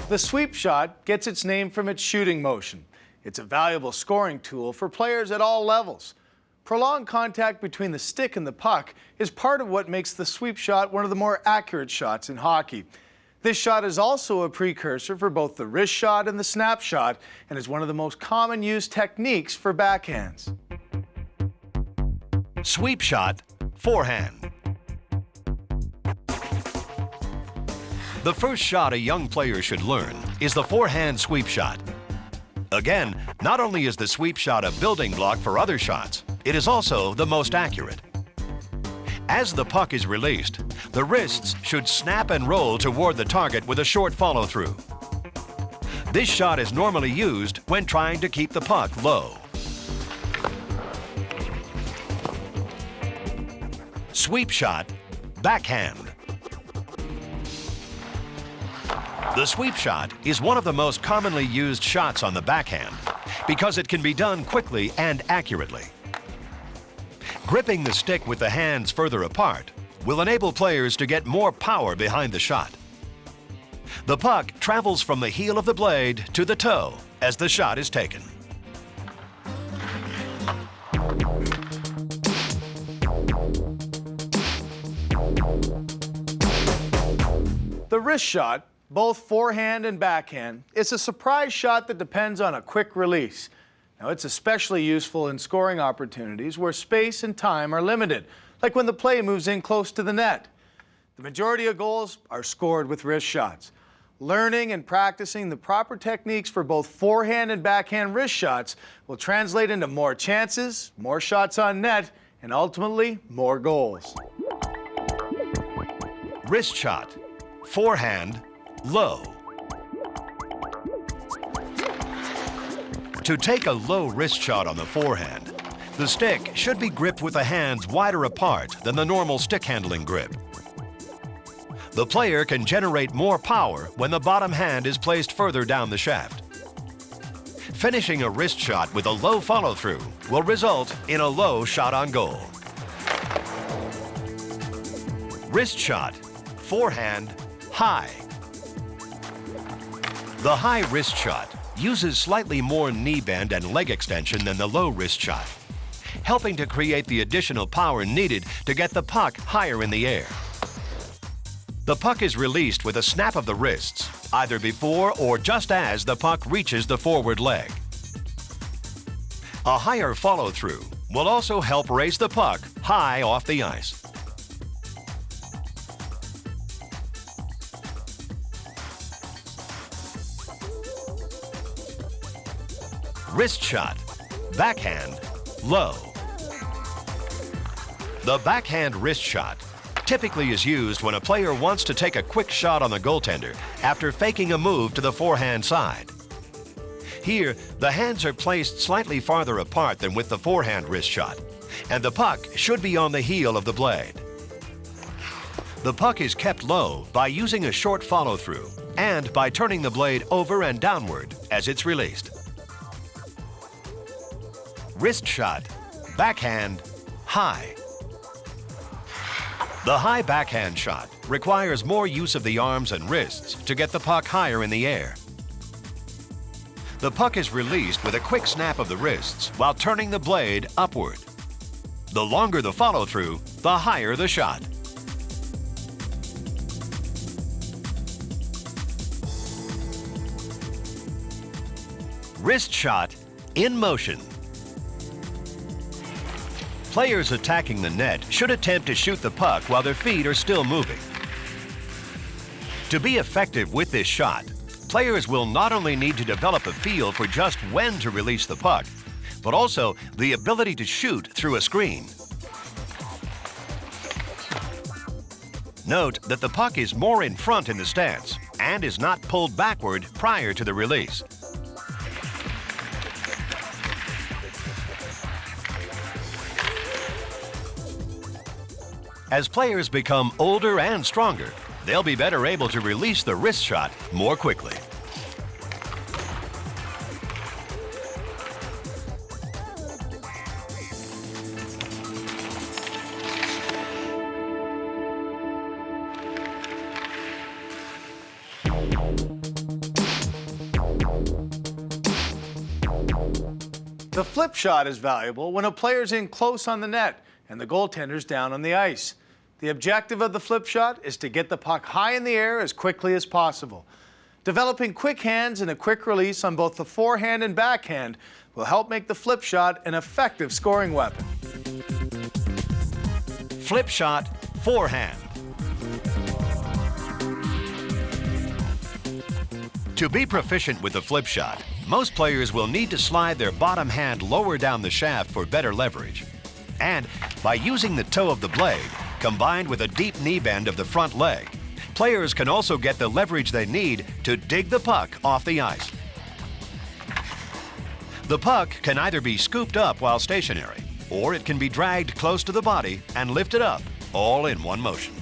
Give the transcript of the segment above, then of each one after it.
The sweep shot gets its name from its shooting motion. It's a valuable scoring tool for players at all levels. Prolonged contact between the stick and the puck is part of what makes the sweep shot one of the more accurate shots in hockey. This shot is also a precursor for both the wrist shot and the snap shot, and is one of the most common used techniques for backhands. Sweep shot, forehand. The first shot a young player should learn is the forehand sweep shot. Again, not only is the sweep shot a building block for other shots, it is also the most accurate. As the puck is released, the wrists should snap and roll toward the target with a short follow-through. This shot is normally used when trying to keep the puck low. Sweep shot, backhand. The sweep shot is one of the most commonly used shots on the backhand because it can be done quickly and accurately. Gripping the stick with the hands further apart will enable players to get more power behind the shot. The puck travels from the heel of the blade to the toe as the shot is taken. The wrist shot, both forehand and backhand, is a surprise shot that depends on a quick release. Now, it's especially useful in scoring opportunities where space and time are limited, like when the play moves in close to the net. The majority of goals are scored with wrist shots. Learning and practicing the proper techniques for both forehand and backhand wrist shots will translate into more chances, more shots on net, and ultimately, more goals. Wrist shot, forehand, low. To take a low wrist shot on the forehand, the stick should be gripped with the hands wider apart than the normal stick handling grip. The player can generate more power when the bottom hand is placed further down the shaft. Finishing a wrist shot with a low follow-through will result in a low shot on goal. Wrist shot, forehand, high. The high wrist shot uses slightly more knee bend and leg extension than the low wrist shot, helping to create the additional power needed to get the puck higher in the air. The puck is released with a snap of the wrists, either before or just as the puck reaches the forward leg. A higher follow-through will also help raise the puck high off the ice. Wrist shot, backhand, low. The backhand wrist shot typically is used when a player wants to take a quick shot on the goaltender after faking a move to the forehand side. Here, the hands are placed slightly farther apart than with the forehand wrist shot, and the puck should be on the heel of the blade. The puck is kept low by using a short follow-through and by turning the blade over and downward as it's released. Wrist shot, backhand, high. The high backhand shot requires more use of the arms and wrists to get the puck higher in the air. The puck is released with a quick snap of the wrists while turning the blade upward. The longer the follow-through, the higher the shot. Wrist shot, in motion. Players attacking the net should attempt to shoot the puck while their feet are still moving. To be effective with this shot, players will not only need to develop a feel for just when to release the puck, but also the ability to shoot through a screen. Note that the puck is more in front in the stance and is not pulled backward prior to the release. As players become older and stronger, they'll be better able to release the wrist shot more quickly. The flip shot is valuable when a player's in close on the net and the goaltender's down on the ice. The objective of the flip shot is to get the puck high in the air as quickly as possible. Developing quick hands and a quick release on both the forehand and backhand will help make the flip shot an effective scoring weapon. Flip shot, forehand. To be proficient with the flip shot, most players will need to slide their bottom hand lower down the shaft for better leverage. And by using the toe of the blade, combined with a deep knee bend of the front leg, players can also get the leverage they need to dig the puck off the ice. The puck can either be scooped up while stationary, or it can be dragged close to the body and lifted up, all in one motion.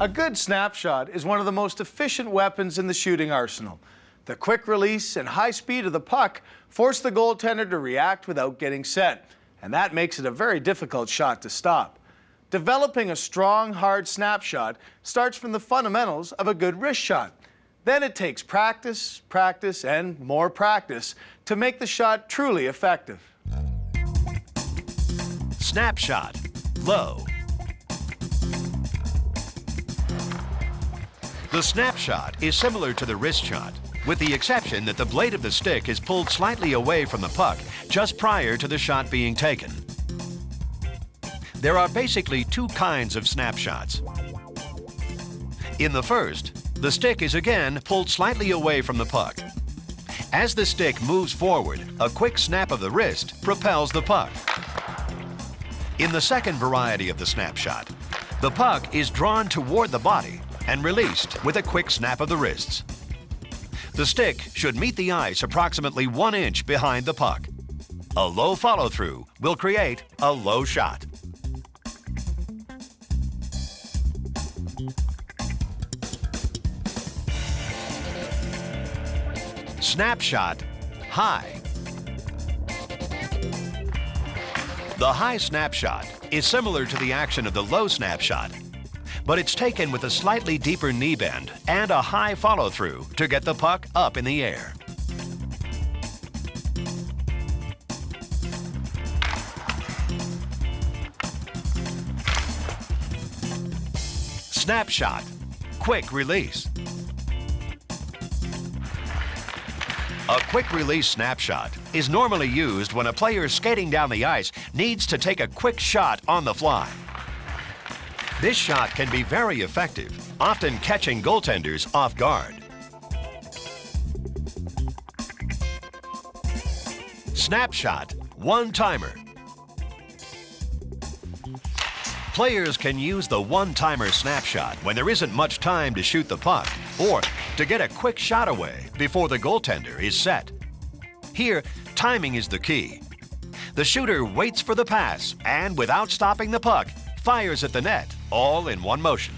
A good snapshot is one of the most efficient weapons in the shooting arsenal. The quick release and high speed of the puck force the goaltender to react without getting set, and that makes it a very difficult shot to stop. Developing a strong, hard snapshot starts from the fundamentals of a good wrist shot. Then it takes practice, practice, and more practice to make the shot truly effective. Snapshot, low. The snapshot is similar to the wrist shot, with the exception that the blade of the stick is pulled slightly away from the puck just prior to the shot being taken. There are basically two kinds of snapshots. In the first, the stick is again pulled slightly away from the puck. As the stick moves forward, a quick snap of the wrist propels the puck. In the second variety of the snapshot, the puck is drawn toward the body and released with a quick snap of the wrists. The stick should meet the ice approximately 1 inch behind the puck. A low follow-through will create a low shot. Snapshot, high. The high snapshot is similar to the action of the low snapshot, but it's taken with a slightly deeper knee bend and a high follow-through to get the puck up in the air. Snapshot, quick release. A quick release snapshot is normally used when a player skating down the ice needs to take a quick shot on the fly. This shot can be very effective, often catching goaltenders off guard. Snapshot, one-timer. Players can use the one-timer snapshot when there isn't much time to shoot the puck or to get a quick shot away before the goaltender is set. Here, timing is the key. The shooter waits for the pass and, without stopping the puck, fires at the net, all in one motion.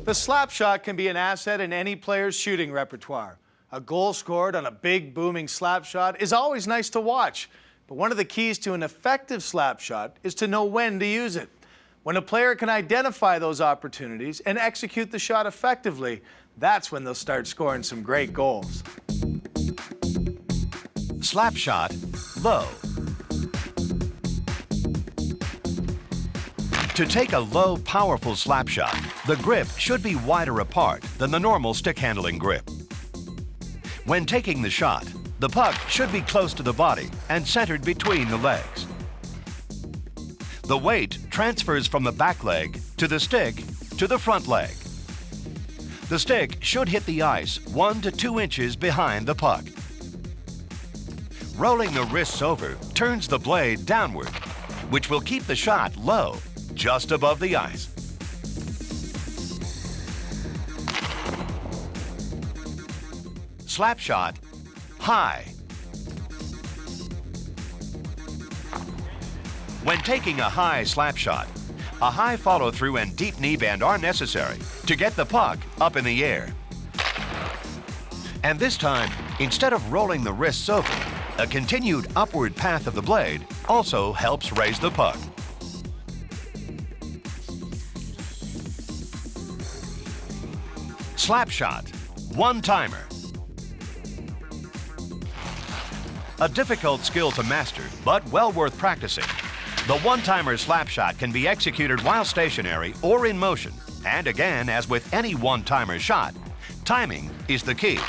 The slap shot can be an asset in any player's shooting repertoire. A goal scored on a big, booming slap shot is always nice to watch, but one of the keys to an effective slap shot is to know when to use it. When a player can identify those opportunities and execute the shot effectively, that's when they'll start scoring some great goals. Slap shot, low. To take a low, powerful slap shot, the grip should be wider apart than the normal stick handling grip. When taking the shot, the puck should be close to the body and centered between the legs. The weight transfers from the back leg to the stick to the front leg. The stick should hit the ice 1 to 2 inches behind the puck. Rolling the wrists over turns the blade downward, which will keep the shot low, just above the ice. Slap shot, high. When taking a high slap shot, a high follow-through and deep knee bend are necessary to get the puck up in the air. And this time, instead of rolling the wrists over, a continued upward path of the blade also helps raise the puck. Slap shot, one-timer. A difficult skill to master, but well worth practicing. The one-timer slap shot can be executed while stationary or in motion. And again, as with any one-timer shot, timing is the key.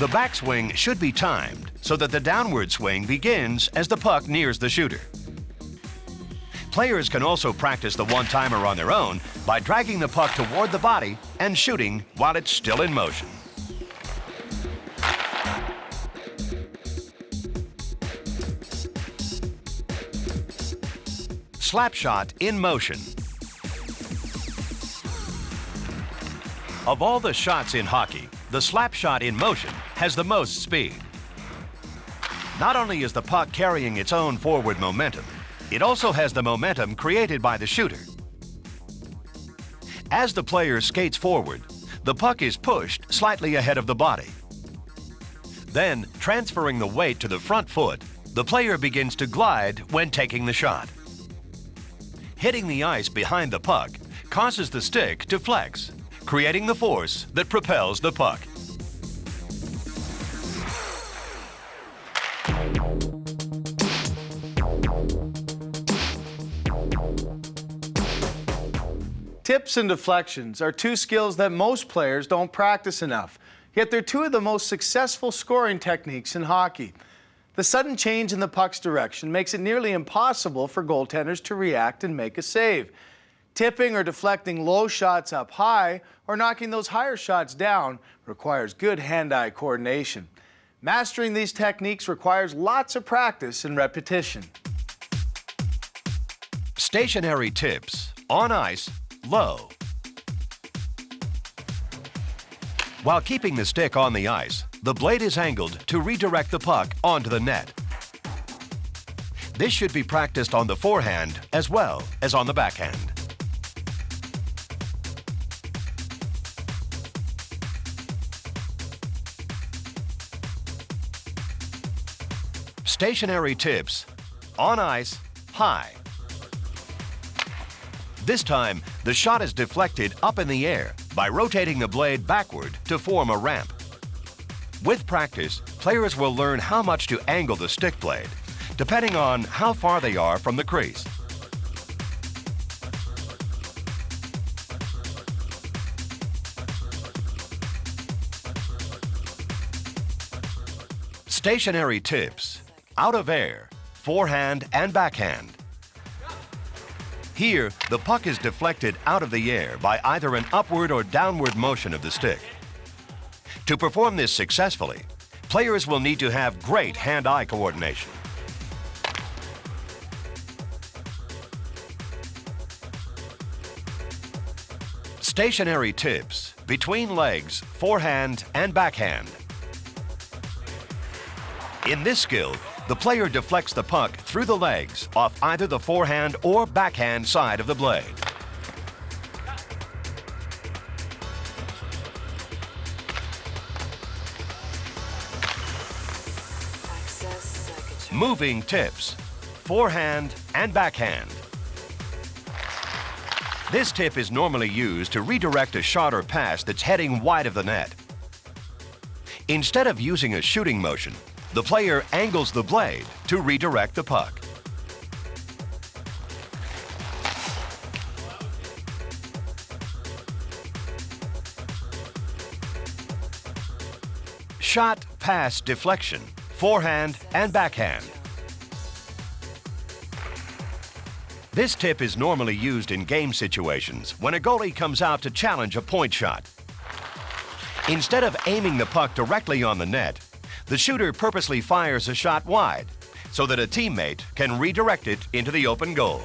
The backswing should be timed so that the downward swing begins as the puck nears the shooter. Players can also practice the one-timer on their own by dragging the puck toward the body and shooting while it's still in motion. Slap shot in motion. Of all the shots in hockey, the slap shot in motion has the most speed. Not only is the puck carrying its own forward momentum, it also has the momentum created by the shooter. As the player skates forward, the puck is pushed slightly ahead of the body. Then, transferring the weight to the front foot, the player begins to glide when taking the shot. Hitting the ice behind the puck causes the stick to flex, creating the force that propels the puck. Tips and deflections are two skills that most players don't practice enough, yet they're two of the most successful scoring techniques in hockey. The sudden change in the puck's direction makes it nearly impossible for goaltenders to react and make a save. Tipping or deflecting low shots up high or knocking those higher shots down requires good hand-eye coordination. Mastering these techniques requires lots of practice and repetition. Stationary tips, on ice, low. While keeping the stick on the ice, the blade is angled to redirect the puck onto the net. This should be practiced on the forehand as well as on the backhand. Stationary tips, on ice, high. This time, the shot is deflected up in the air by rotating the blade backward to form a ramp. With practice, players will learn how much to angle the stick blade, depending on how far they are from the crease. Stationary tips, out of air, forehand and backhand. Here, the puck is deflected out of the air by either an upward or downward motion of the stick. To perform this successfully, players will need to have great hand-eye coordination. Stationary tips, between legs, forehand and backhand. In this skill, the player deflects the puck through the legs off either the forehand or backhand side of the blade. Moving tips, forehand and backhand. This tip is normally used to redirect a shot or pass that's heading wide of the net. Instead of using a shooting motion, the player angles the blade to redirect the puck. Shot, pass, deflection, forehand and backhand. This tip is normally used in game situations when a goalie comes out to challenge a point shot. Instead of aiming the puck directly on the net, the shooter purposely fires a shot wide so that a teammate can redirect it into the open goal.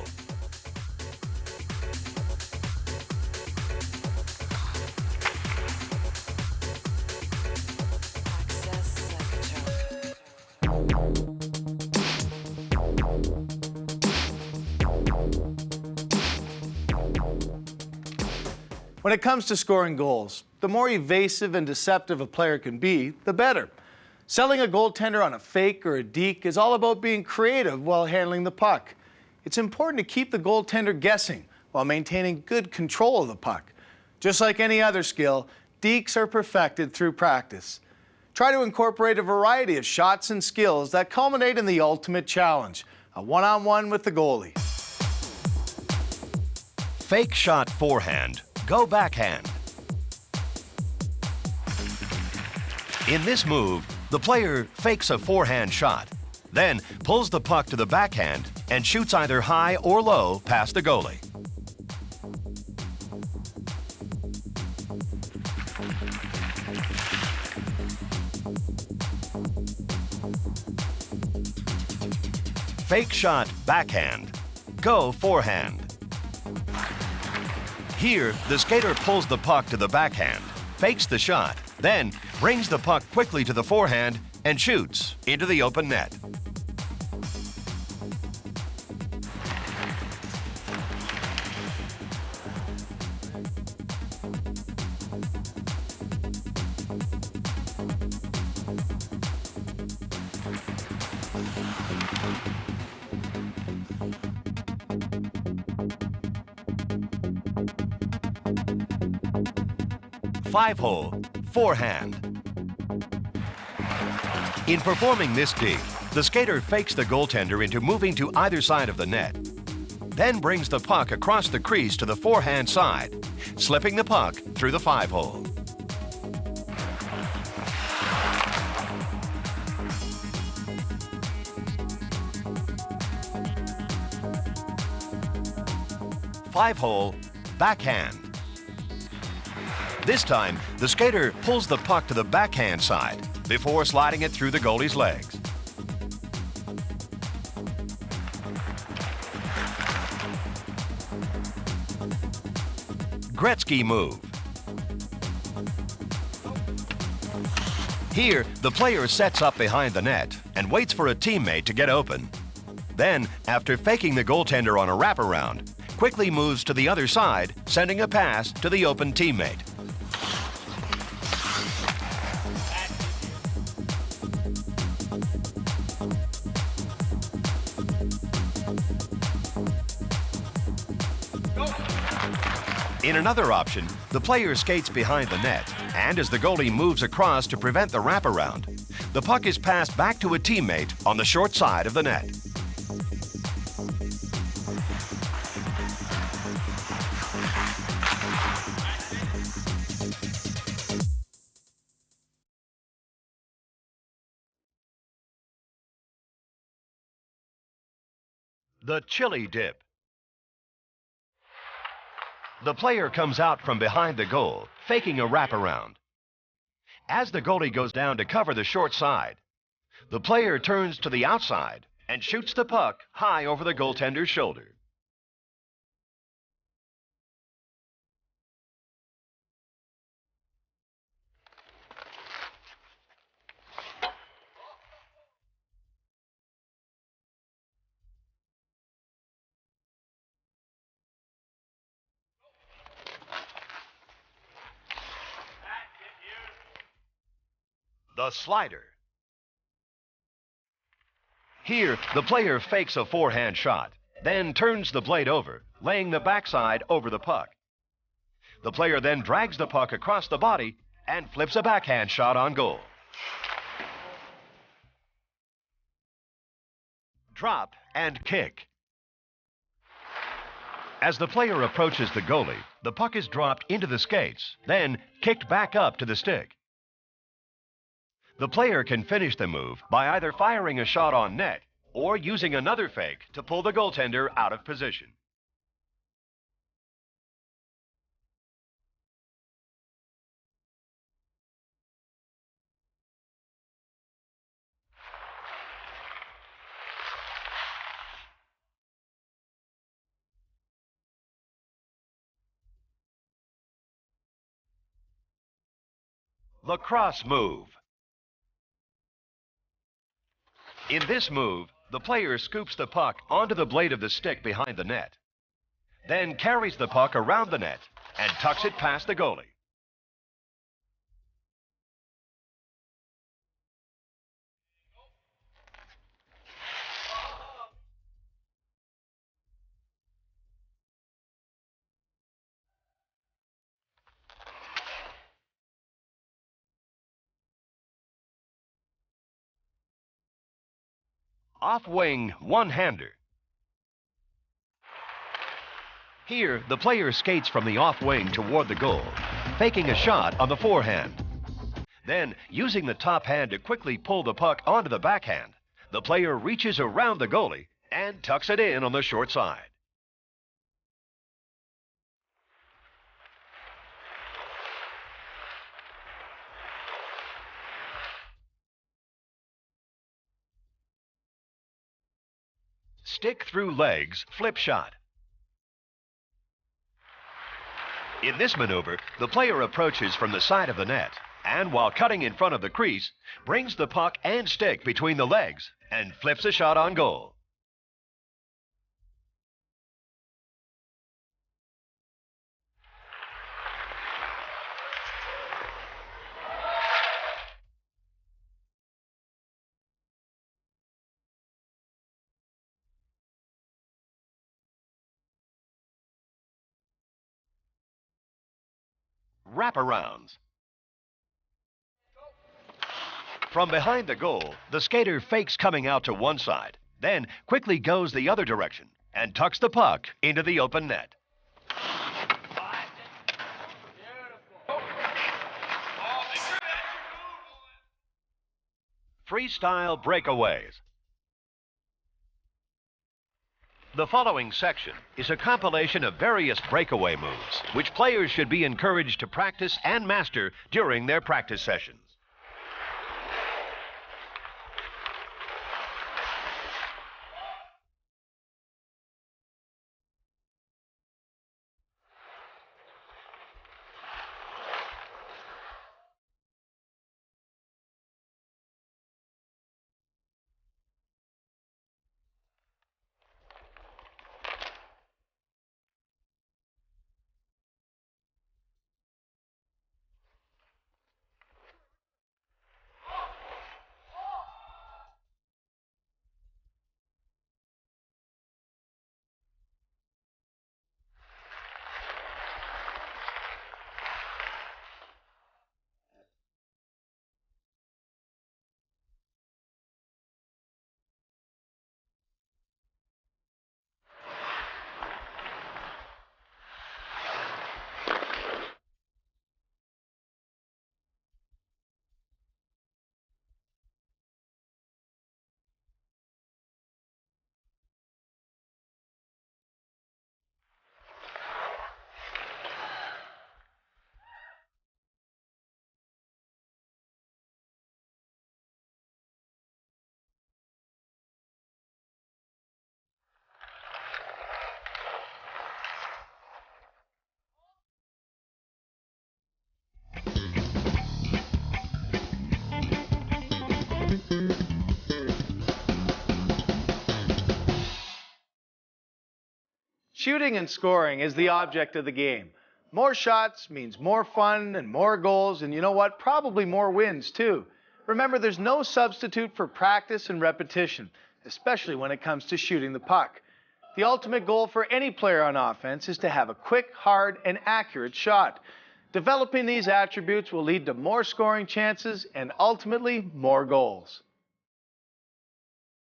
When it comes to scoring goals, the more evasive and deceptive a player can be, the better. Selling a goaltender on a fake or a deke is all about being creative while handling the puck. It's important to keep the goaltender guessing while maintaining good control of the puck. Just like any other skill, dekes are perfected through practice. Try to incorporate a variety of shots and skills that culminate in the ultimate challenge, a one-on-one with the goalie. Fake shot forehand, go backhand. In this move, the player fakes a forehand shot, then pulls the puck to the backhand and shoots either high or low past the goalie. Fake shot backhand, go forehand. Here, the skater pulls the puck to the backhand, fakes the shot, then brings the puck quickly to the forehand and shoots into the open net. Five-hole, forehand. In performing this deke, the skater fakes the goaltender into moving to either side of the net, then brings the puck across the crease to the forehand side, slipping the puck through the five-hole. Five-hole, backhand. This time, the skater pulls the puck to the backhand side before sliding it through the goalie's legs. Gretzky move. Here, the player sets up behind the net and waits for a teammate to get open. Then, after faking the goaltender on a wraparound, quickly moves to the other side, sending a pass to the open teammate. In another option, the player skates behind the net, and as the goalie moves across to prevent the wraparound, the puck is passed back to a teammate on the short side of the net. The chili dip. The player comes out from behind the goal, faking a wraparound. As the goalie goes down to cover the short side, the player turns to the outside and shoots the puck high over the goaltender's shoulder. The slider. Here, the player fakes a forehand shot, then turns the blade over, laying the backside over the puck. The player then drags the puck across the body and flips a backhand shot on goal. Drop and kick. As the player approaches the goalie, the puck is dropped into the skates, then kicked back up to the stick. The player can finish the move by either firing a shot on net or using another fake to pull the goaltender out of position. Lacrosse move. In this move, the player scoops the puck onto the blade of the stick behind the net, then carries the puck around the net and tucks it past the goalie. Off-wing one-hander. Here, the player skates from the off wing toward the goal, faking a shot on the forehand. Then, using the top hand to quickly pull the puck onto the backhand, the player reaches around the goalie and tucks it in on the short side. Stick through legs, flip shot. In this maneuver, the player approaches from the side of the net and, while cutting in front of the crease, brings the puck and stick between the legs and flips a shot on goal. Wraparounds. From behind the goal, the skater fakes coming out to one side, then quickly goes the other direction and tucks the puck into the open net. Freestyle breakaways. The following section is a compilation of various breakaway moves, which players should be encouraged to practice and master during their practice sessions. Shooting and scoring is the object of the game. More shots means more fun and more goals, and you know what? Probably more wins too. Remember, there's no substitute for practice and repetition, especially when it comes to shooting the puck. The ultimate goal for any player on offense is to have a quick, hard, and accurate shot. Developing these attributes will lead to more scoring chances and ultimately more goals.